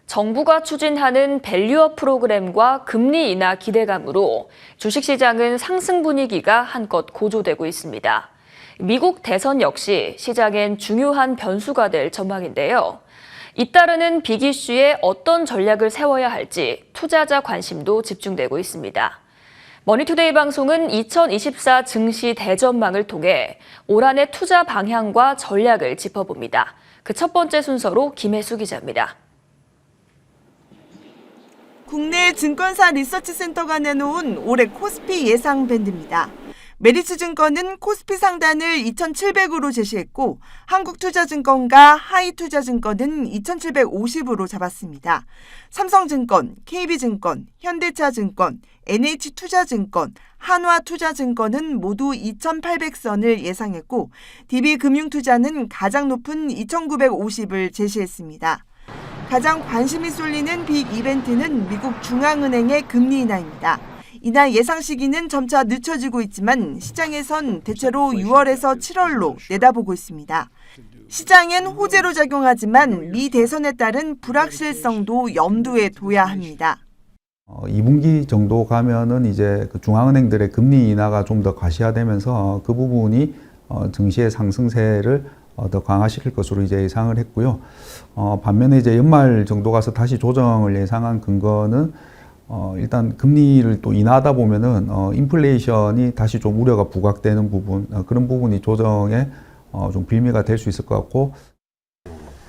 정부가 추진하는 밸류업 프로그램과 금리 인하 기대감으로 주식시장은 상승 분위기가 한껏 고조되고 있습니다. 미국 대선 역시 시장엔 중요한 변수가 될 전망인데요. 잇따르는 빅 이슈에 어떤 전략을 세워야 할지 투자자 관심도 집중되고 있습니다. 머니투데이 방송은 2024 증시 대전망을 통해 올 한 해 투자 방향과 전략을 짚어봅니다. 그 첫 번째 순서로 김혜수 기자입니다. 국내 증권사 리서치센터가 내놓은 올해 코스피 예상 밴드입니다. 메리츠증권은 코스피 상단을 2,700으로 제시했고 한국투자증권과 하이투자증권은 2,750으로 잡았습니다. 삼성증권, KB증권, 현대차증권, NH투자증권, 한화투자증권은 모두 2,800선을 예상했고 DB금융투자는 가장 높은 2,950을 제시했습니다. 가장 관심이 쏠리는 빅 이벤트는 미국 중앙은행의 금리 인하입니다. 인하 예상 시기는 점차 늦춰지고 있지만 시장에선 대체로 6월에서 7월로 내다보고 있습니다. 시장엔 호재로 작용하지만 미 대선에 따른 불확실성도 염두에 둬야 합니다. 2분기 정도 가면은 이제 그 중앙은행들의 금리 인하가 좀 더 가시화되면서 그 부분이 증시의 상승세를 더 강화시킬 것으로 이제 예상을 했고요. 반면에 이제 연말 정도 가서 다시 조정을 예상한 근거는 일단 금리를 또 인하하다 보면은 인플레이션이 다시 좀 우려가 부각되는 부분, 그런 부분이 조정에 좀 빌미가 될 수 있을 것 같고.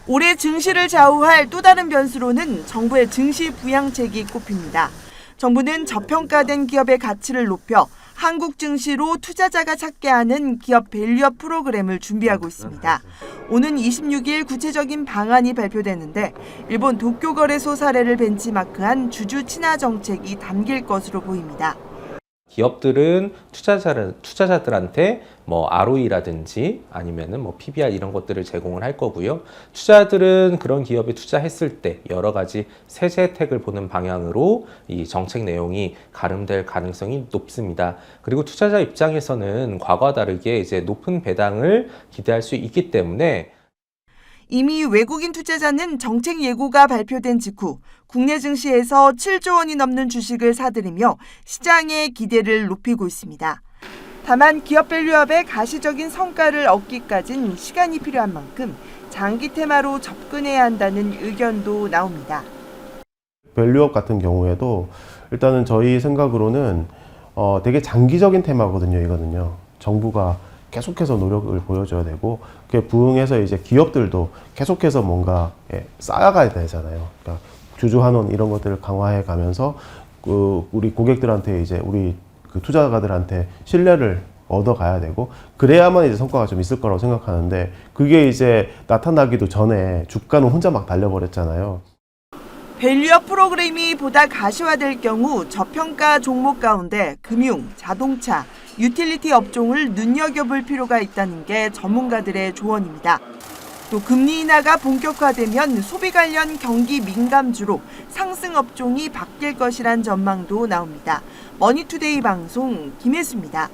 올해 증시를 좌우할 또 다른 변수로는 정부의 증시 부양책이 꼽힙니다. 정부는 저평가된 기업의 가치를 높여 한국 증시로 투자자가 찾게 하는 기업 밸류업 프로그램을 준비하고 있습니다. 오는 26일 구체적인 방안이 발표되는데 일본 도쿄거래소 사례를 벤치마크한 주주 친화 정책이 담길 것으로 보입니다. 기업들은 투자자들한테 뭐 ROE라든지 아니면은 뭐 PBR 이런 것들을 제공을 할 거고요. 투자자들은 그런 기업에 투자했을 때 여러 가지 세제 혜택을 보는 방향으로 이 정책 내용이 가름될 가능성이 높습니다. 그리고 투자자 입장에서는 과거와 다르게 이제 높은 배당을 기대할 수 있기 때문에 이미 외국인 투자자는 정책 예고가 발표된 직후 국내 증시에서 7조 원이 넘는 주식을 사들이며 시장의 기대를 높이고 있습니다. 다만 기업 밸류업의 가시적인 성과를 얻기까진 시간이 필요한 만큼 장기 테마로 접근해야 한다는 의견도 나옵니다. 밸류업 같은 경우에도 일단은 저희 생각으로는 되게 장기적인 테마거든요, 이거는요. 정부가 계속해서 노력을 보여줘야 되고 그게 부응해서 이제 기업들도 계속해서 뭔가 쌓아가야 되잖아요. 그러니까 주주 환원 이런 것들을 강화해 가면서 우리 고객들한테 이제 우리 그 투자가들한테 신뢰를 얻어가야 되고 그래야만 이제 성과가 좀 있을 거라고 생각하는데 그게 이제 나타나기도 전에 주가는 혼자 막 달려버렸잖아요. 밸류업 프로그램이 보다 가시화될 경우 저평가 종목 가운데 금융, 자동차, 유틸리티 업종을 눈여겨볼 필요가 있다는 게 전문가들의 조언입니다. 또 금리 인하가 본격화되면 소비 관련 경기 민감주로 상승 업종이 바뀔 것이란 전망도 나옵니다. 머니투데이 방송 김혜수입니다.